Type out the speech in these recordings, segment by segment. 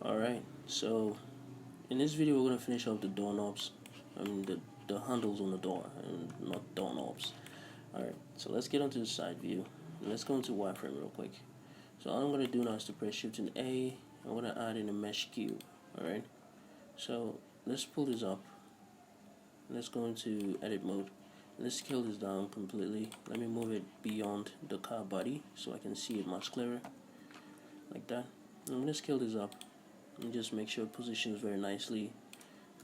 Alright, so in this video we're going to finish off the doorknobs. The handles on the door, and not doorknobs. Alright, so let's get onto the side view. Let's go into wireframe real quick. So all I'm going to do now is to press Shift and A. I'm going to add in a mesh cube. Alright, so let's pull this up. Let's go into edit mode. Let's scale this down completely. Let me move it beyond the car body so I can see it much clearer. Like that. I'm going to scale this up and just make sure it positions very nicely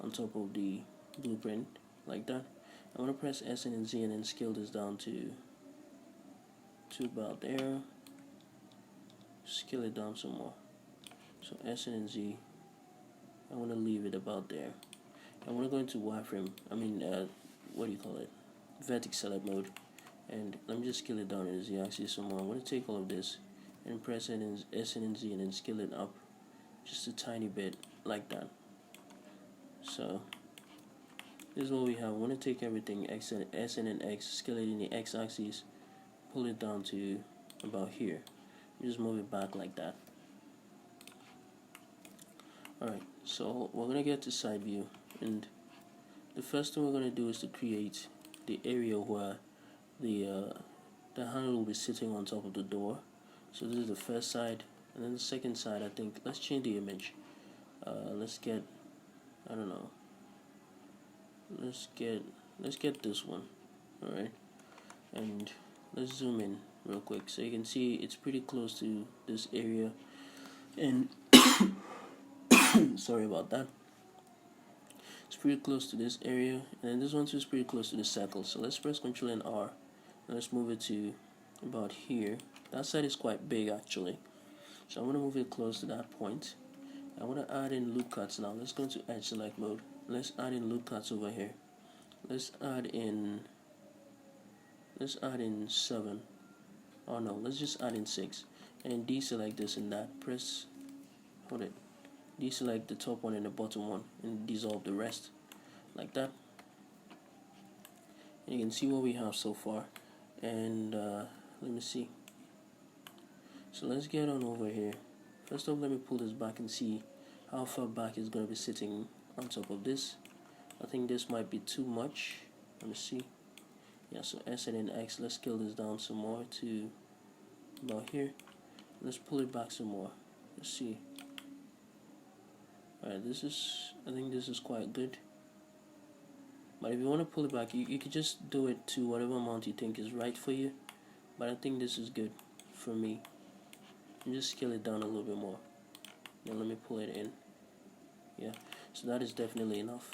on top of the blueprint, like that. I'm going to press S and Z and then scale this down to about there. Scale it down some more. So S and Z, I want to leave it about there. I want to go into wireframe, what do you call it? Vertex select mode. And let me just scale it down in the Z axis some more. I'm going to take all of this and press S and Z and then scale it up just a tiny bit, like that. So this is what we have. I want to take everything S and X, scale it in the X axis, pull it down to about here. Just move it back like that. Alright, so we're gonna get to side view, and the first thing we're gonna do is to create the area where the handle will be sitting on top of the door. So this is the first side, and then the second side, I think let's change the image. Let's get, I don't know, let's get this one. Alright, and let's zoom in real quick so you can see it's pretty close to this area, and sorry about that. It's pretty close to this area, and this one too is pretty close to the circle. So let's press Ctrl and R, and let's move it to about here. That side is quite big actually, so I'm going to move it close to that point. I want to add in loop cuts now. Let's go into edge select mode. Let's add in loop cuts over here. Let's add in 7. Oh no, let's just add in 6, and deselect this and that. Hold it. Deselect the top one and the bottom one and dissolve the rest, like that. And you can see what we have so far. And let me see. So let's get on over here. First off, let me pull this back and see how far back it's going to be sitting on top of this. I think this might be too much. Let me see. Yeah, so S and then X. Let's scale this down some more to about here. Let's pull it back some more. Let's see. Alright, I think this is quite good. But if you want to pull it back, you could just do it to whatever amount you think is right for you. But I think this is good for me. And just scale it down a little bit more. Then let me pull it in. Yeah, so that is definitely enough.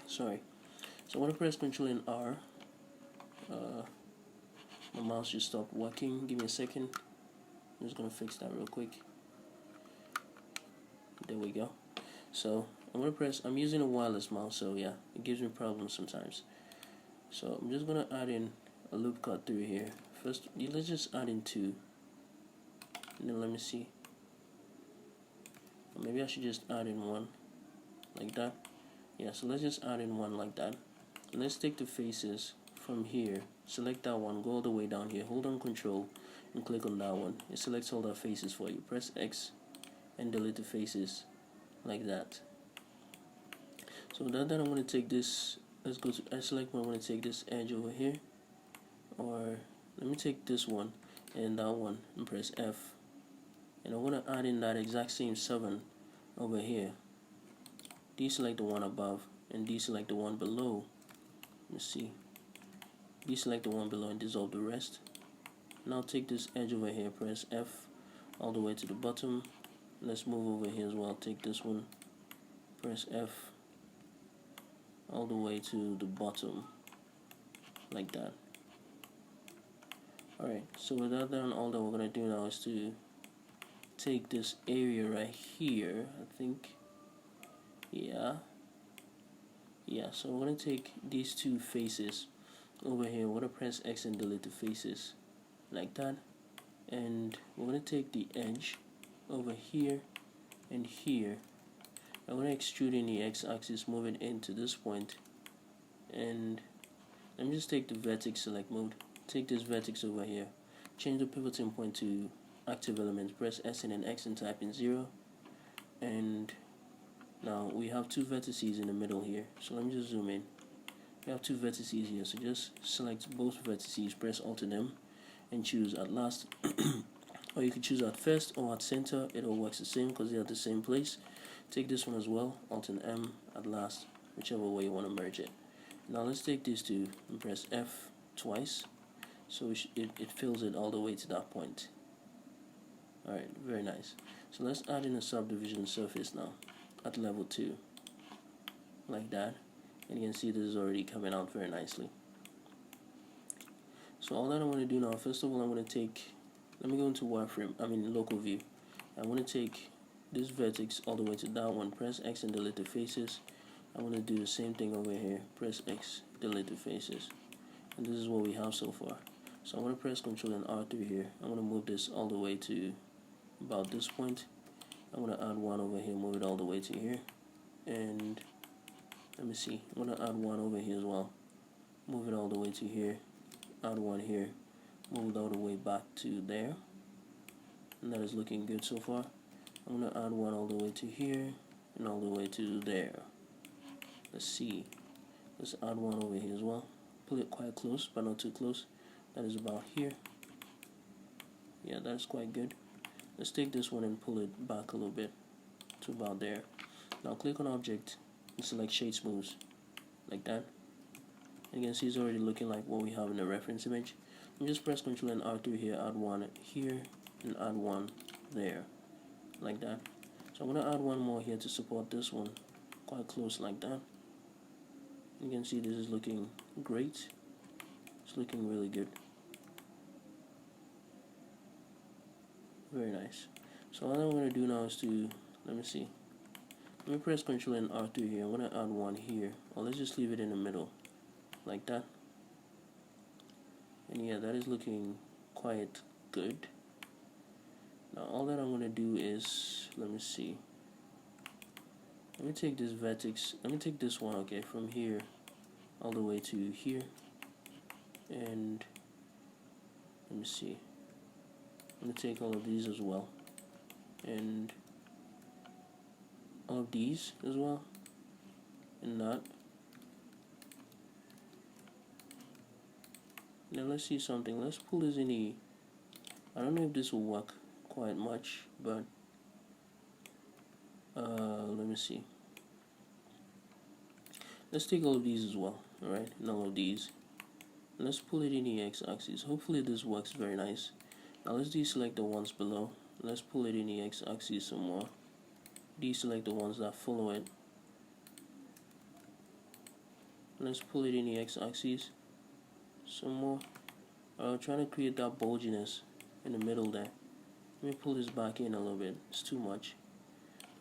Sorry. So I want to press Ctrl and R. My mouse just stopped working. Give me a second. I'm just going to fix that real quick. There we go. So I'm using a wireless mouse, so yeah, it gives me problems sometimes. So I'm just going to add in a loop cut through here. First, let's just add in 2. And then let me see. Or maybe I should just add in 1. Like that. Yeah, so let's just add in 1 like that. And let's take the faces from here. Select that one, go all the way down here. Hold on Control and click on that one. It selects all the faces for you. Press X and delete the faces like that. So now that I'm going to take this, let's go to I select one. I'm going to take this edge over here, or let me take this one and that one and press F, and I'm going to add in that exact same 7 over here. Deselect the one above and deselect the one below. Let's see. Deselect the one below and dissolve the rest. Now take this edge over here, press F all the way to the bottom. Let's move over here as well. Take this one, press F all the way to the bottom, like that. Alright, so with that done, all that we're going to do now is to take this area right here, I think. Yeah, so we're going to take these 2 faces over here. We're going to press X and delete the faces, like that. And we're going to take the edge over here and here. I'm going to extrude in the X-axis, move it into this point, and let me just take the vertex select mode. Take this vertex over here, change the pivoting point to active element, press S and then X and type in 0. And now we have two vertices in the middle here, so let me just zoom in. We have two vertices here, so just select both vertices, press Alt and M, and choose at last. Or you could choose at first or at center, it all works the same because they're at the same place. Take this one as well, Alt and M, at last, whichever way you want to merge it. Now let's take these two and press F twice, so it fills it all the way to that point. Alright, very nice. So let's add in a subdivision surface now, at level 2, like that. And you can see this is already coming out very nicely. So all that I want to do now, first of all, I'm going to take, let me go into local view. I want to take this vertex all the way to that one, press X and delete the faces. I want to do the same thing over here, press X, delete the faces. And this is what we have so far. So I'm going to press Ctrl and R through here. I'm going to move this all the way to about this point. I'm going to add one over here, move it all the way to here. And let me see, I'm going to add one over here as well. Move it all the way to here. Add one here. Move it all the way back to there. And that is looking good so far. I'm going to add one all the way to here and all the way to there. Let's see. Let's add one over here as well. Pull it quite close, but not too close. That is about here. Yeah, that's quite good. Let's take this one and pull it back a little bit to about there. Now click on Object and select Shade Smooths, like that. And you can see it's already looking like what we have in the reference image. And just press Ctrl and R through here, add one here, and add one there, like that. So I'm going to add one more here to support this one, quite close like that. You can see this is looking great. It's looking really good. Very nice. So all I'm going to do now is to, let me see. Let me press Ctrl and R through here. I'm going to add one here. Or let's just leave it in the middle, like that. And yeah, that is looking quite good. Now all that I'm going to do is, let me see. Let me take this vertex, let me take this one, okay, from here all the way to here. And let me see. I'm going to take all of these as well. And all of these as well. And that. Now let's see something. Let's pull this in the, I don't know if this will work quite much, but let me see. Let's take all of these as well, alright, and all of these. Let's pull it in the x-axis. Hopefully this works very nice. Now let's deselect the ones below. Let's pull it in the x-axis some more. Deselect the ones that follow it. Let's pull it in the x-axis some more. Trying to create that bulginess in the middle there. Let me pull this back in a little bit. It's too much.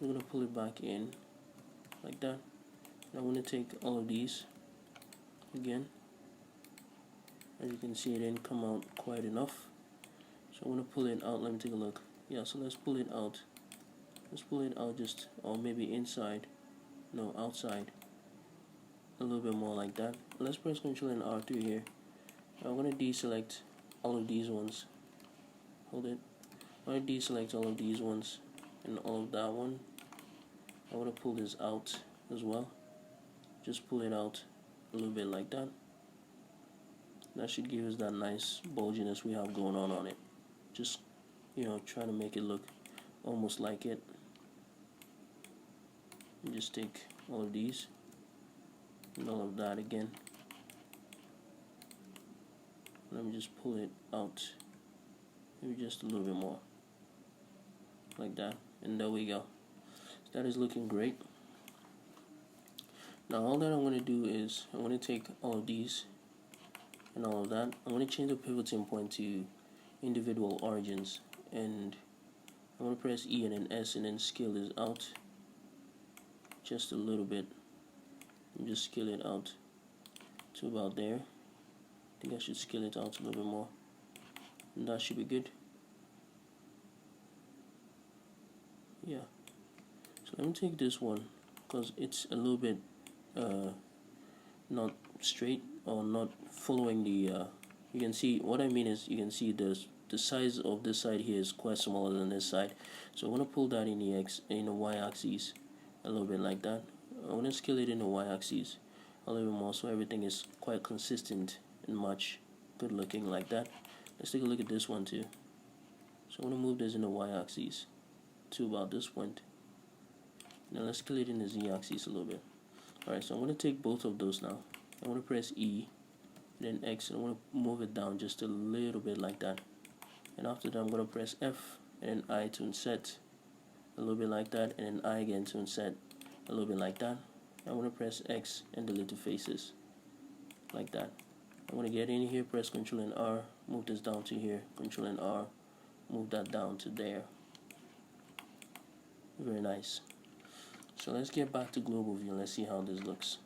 I'm going to pull it back in like that. And I'm going to take all of these again. As you can see, it didn't come out quite enough. So I'm going to pull it out. Let me take a look. Yeah, so let's pull it out. Let's pull it out just, or maybe inside. No, outside. A little bit more like that. Let's press Ctrl and R through here. I'm going to deselect all of these ones. Hold it. I'm going to deselect all of these ones and all of that one. I'm going to pull this out as well. Just pull it out a little bit like that. That should give us that nice bulginess we have going on it. Just, you know, try to make it look almost like it. And just take all of these and all of that again. Let me just pull it out, maybe just a little bit more, like that, and there we go. So that is looking great. Now all that I'm going to do is I'm going to take all of these and all of that. I'm going to change the pivoting point to individual origins, and I'm going to press E and then S and then scale this out just a little bit. And just scale it out to about there. I think I should scale it out a little bit more, and that should be good. Yeah, so let me take this one because it's a little bit not straight or not following the you can see what I mean is you can see the size of this side here is quite smaller than this side. So I want to pull that in the y-axis a little bit like that. I want to scale it in the y-axis a little bit more so everything is quite consistent and much good looking like that. Let's take a look at this one too. So I want to move this in the y-axis to about this point. Now let's scale it in the z-axis a little bit. Alright, so I'm going to take both of those now. I want to press E, then X, and I want to move it down just a little bit like that. And after that I'm going to press F and then I to inset a little bit like that, and then I again to inset a little bit like that. I want to press X and delete the faces like that. I want to get in here, press Ctrl and R, move this down to here, Ctrl and R, move that down to there. Very nice. So let's get back to global view and let's see how this looks.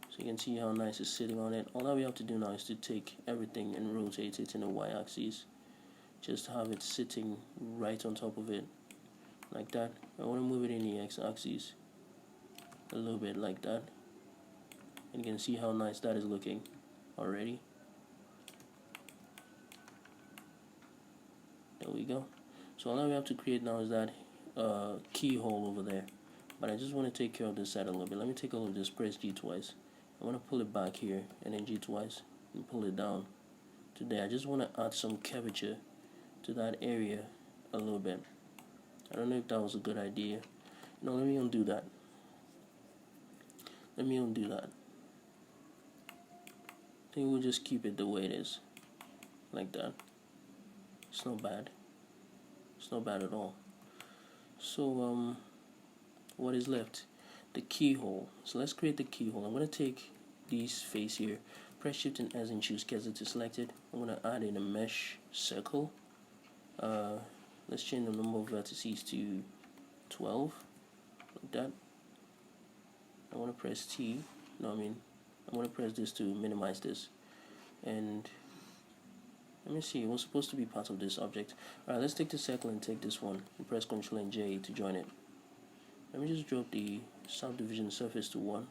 So you can see how nice it's sitting on it. All that we have to do now is to take everything and rotate it in the y-axis. Just have it sitting right on top of it like that. I want to move it in the x-axis a little bit like that. And you can see how nice that is looking already. There we go. So all that we have to create now is that keyhole over there. But I just want to take care of this side a little bit. Let me take all of this, press G twice. I want to pull it back here and then G twice and pull it down to there. I just want to add some curvature to that area a little bit. I don't know if that was a good idea. No, let me undo that. Let me undo that. I think we'll just keep it the way it is. Like that. It's not bad. It's not bad at all. So what is left? The keyhole. So let's create the keyhole. I'm going to take these face here, press Shift and S and choose Cursor to select it. I'm going to add in a mesh circle. Let's change the number of vertices to 12 like that. I want to press T. No, I want to press this to minimize this. And let me see, it was supposed to be part of this object. Alright, let's take the circle and take this one and press Ctrl and J to join it. Let me just drop the subdivision surface to 1.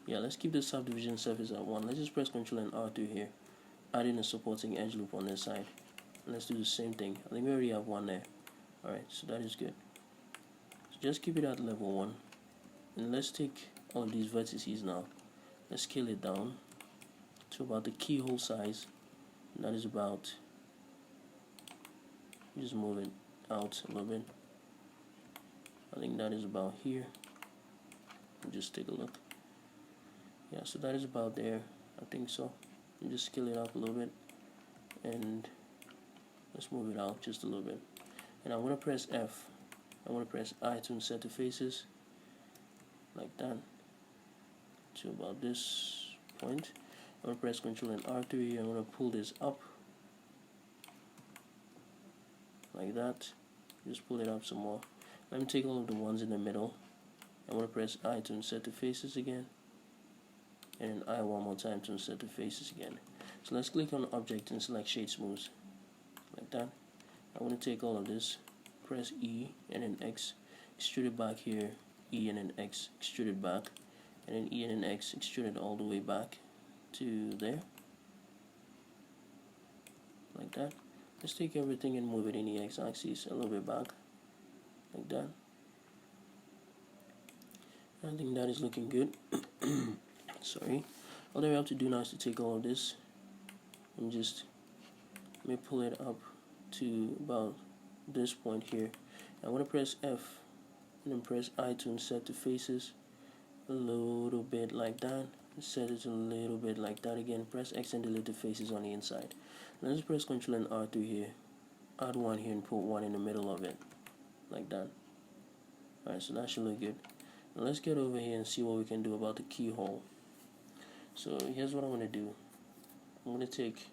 Yeah, let's keep the subdivision surface at 1. Let's just press Ctrl and R through here. Add in a supporting edge loop on this side. And let's do the same thing. I think we already have one there. Alright, so that is good. So just keep it at level 1. And let's take all of these vertices now. Let's scale it down to about the keyhole size. And that is about, just move it out a little bit. I think that is about here. Just take a look. Yeah, so that is about there. I think so. And just scale it up a little bit. And let's move it out just a little bit. And I want to press F. I want to press I to insert the faces. Like that. To about this point. I'm going to press Ctrl and R through here. I'm going to pull this up like that. Just pull it up some more. Let me take all of the ones in the middle. I'm going to press I to insert the faces again. And then I one more time to insert the faces again. So let's click on Object and select Shade Smooth. Like that. I want to take all of this. Press E and then X. Extrude it back here. E and then X. Extrude it back. And then E and then X, extrude it all the way back to there, like that. Let's take everything and move it in the x-axis a little bit back, like that. I think that is looking good. Sorry. All that we have to do now is to take all of this and just let me pull it up to about this point here. I want to press F and then press I to insert the faces. A little bit like that. Set it a little bit like that again. Press X and delete the faces on the inside. Let's press Ctrl and R through here. Add one here and put one in the middle of it. Like that. Alright, so that should look good. Now let's get over here and see what we can do about the keyhole. So here's what I'm going to do. I'm going to take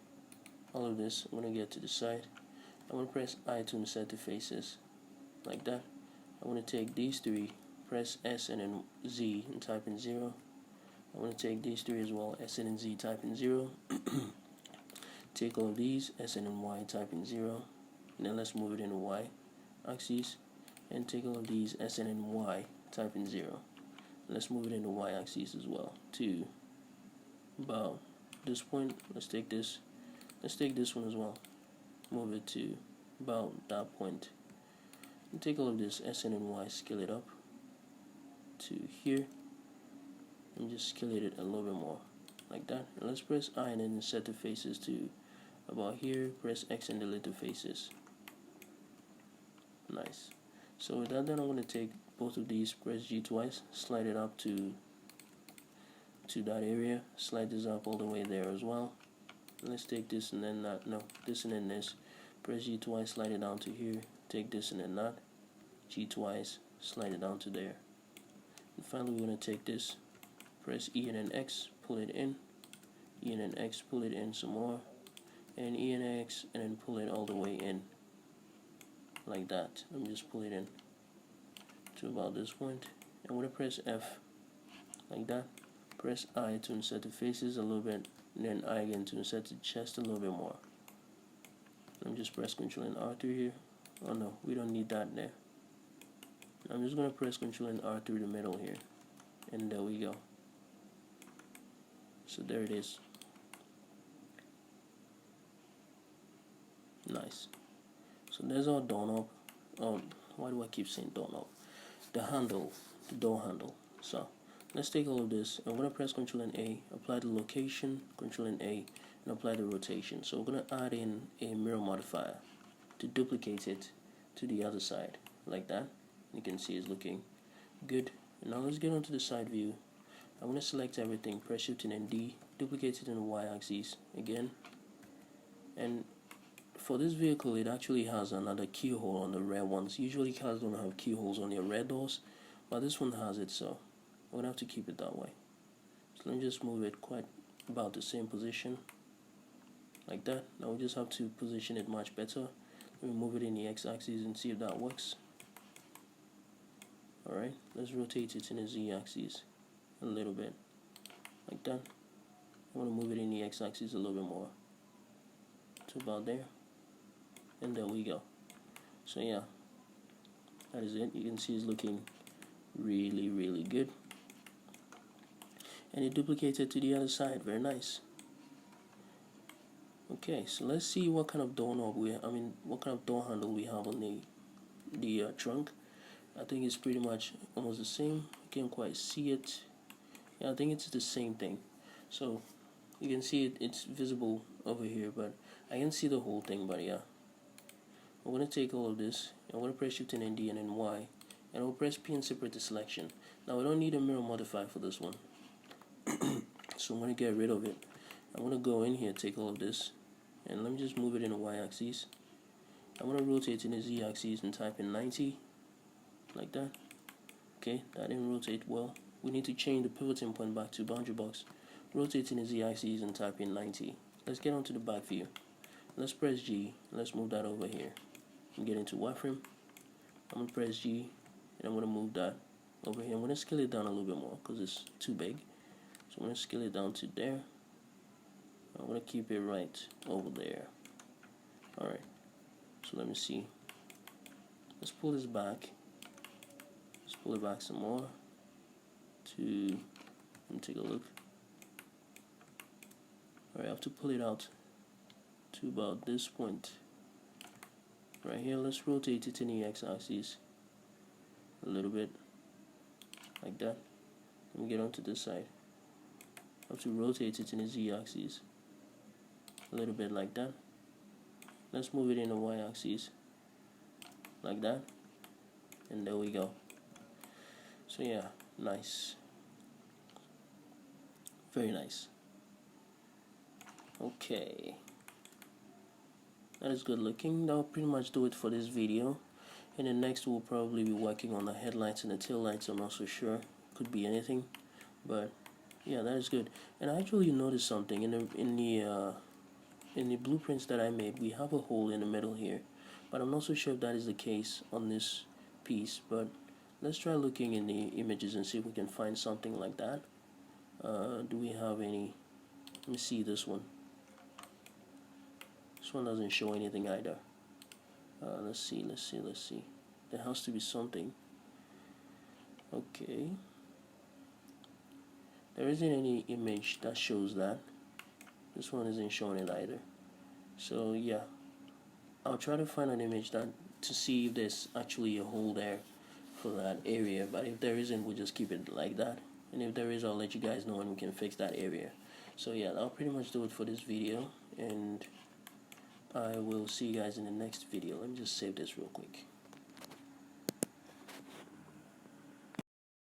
all of this. I'm going to get to the side. I'm going to press I to insert the faces. Like that. I want to take these three. Press S and then Z and type in 0. I want to take these three as well, S and then Z, type in 0. Take all of these, S and then Y, type in 0. And then let's move it in the Y axis. And take all of these, S and then Y, type in 0. Let's move it in the y-axis as well to about this point. Let's take this one as well, move it to about that point, and take all of this SN and Y, scale it up to here, and just scale it a little bit more like that. And let's press I and then set the faces to about here, press X and delete the faces. Nice. So with that, then I'm going to take both of these, press G twice, slide it up to that area, slide this up all the way there as well. And let's take this and then that, no, this and then this, press G twice, slide it down to here, take this and then that, G twice, slide it down to there. And finally we're going to take this, press E and then X, pull it in, E and then X, pull it in some more, and E and X, and then pull it all the way in like that. Let me just pull it in to about this point. I'm going to press F like that, press I to insert the faces a little bit, and then I again to insert the chest a little bit more. Let me just press Ctrl and R through here. Oh no, we don't need that there. I'm just going to press Ctrl and R through the middle here, and there we go. So there it is. Nice. So there's our doorknob. Oh, why do I keep saying doorknob? The handle, the door handle. So let's take all of this. I'm going to press Ctrl and A, apply the location, Ctrl and A, and apply the rotation. So we're going to add in a mirror modifier to duplicate it to the other side, like that. You can see it's looking good. And now let's get onto the side view. I'm going to select everything, press Shift and D, duplicate it in the y-axis again. And for this vehicle, it actually has another keyhole on the rear ones. Usually cars don't have keyholes on their rear doors, but this one has it, so I'm going to have to keep it that way. So let me just move it quite about the same position, like that. Now we just have to position it much better. Let me move it in the x-axis and see if that works. Alright, let's rotate it in the z-axis a little bit, like that. I want to move it in the x-axis a little bit more to about there, and there we go. So yeah, that is it. You can see it's looking really good, and it duplicated to the other side. Very nice. Okay, so let's see what kind of doorknob what kind of door handle we have on the trunk. I think it's pretty much almost the same. I can't quite see it. Yeah, I think it's the same thing. So you can see it's visible over here, but I can see the whole thing. But yeah, I'm going to take all of this. I'm going to press Shift and D and then Y, and I'll press P and separate the selection. Now I don't need a mirror modifier for this one, so I'm going to get rid of it. I'm going to go in here, take all of this, and let me just move it in the y-axis. I'm going to rotate in the z-axis and type in 90, like that. Okay, that didn't rotate well. We need to change the pivoting point back to boundary box. Rotate in the z-axis and type in 90. Let's get onto the back view. Let's press G. Let's move that over here and get into wireframe. I'm going to press G, and I'm going to move that over here. I'm going to scale it down a little bit more because it's too big. So I'm going to scale it down to there. I'm going to keep it right over there. Alright, so let me see. Let's pull this back. Let's pull it back some more to, let me take a look. Alright, I have to pull it out to about this point. Right here, let's rotate it in the x-axis a little bit, like that. Let me get onto this side. I have to rotate it in the z-axis a little bit, like that. Let's move it in the y-axis, like that, and there we go. So yeah, nice, very nice. Okay, that is good looking. That'll pretty much do it for this video. And then next we'll probably be working on the headlights and the tail lights. I'm not so sure, could be anything, but yeah, that is good. And I actually noticed something in the blueprints that I made. We have a hole in the middle here, but I'm not so sure if that is the case on this piece. But let's try looking in the images and see if we can find something like that. Do we have any? Let me see this one. This one doesn't show anything either. Let's see. There has to be something. Okay. There isn't any image that shows that. This one isn't showing it either. So yeah, I'll try to find an image that to see if there's actually a hole there for that area, but if there isn't, we'll just keep it like that, and if there is, I'll let you guys know and we can fix that area. So yeah, that'll pretty much do it for this video, and I will see you guys in the next video. Let me just save this real quick.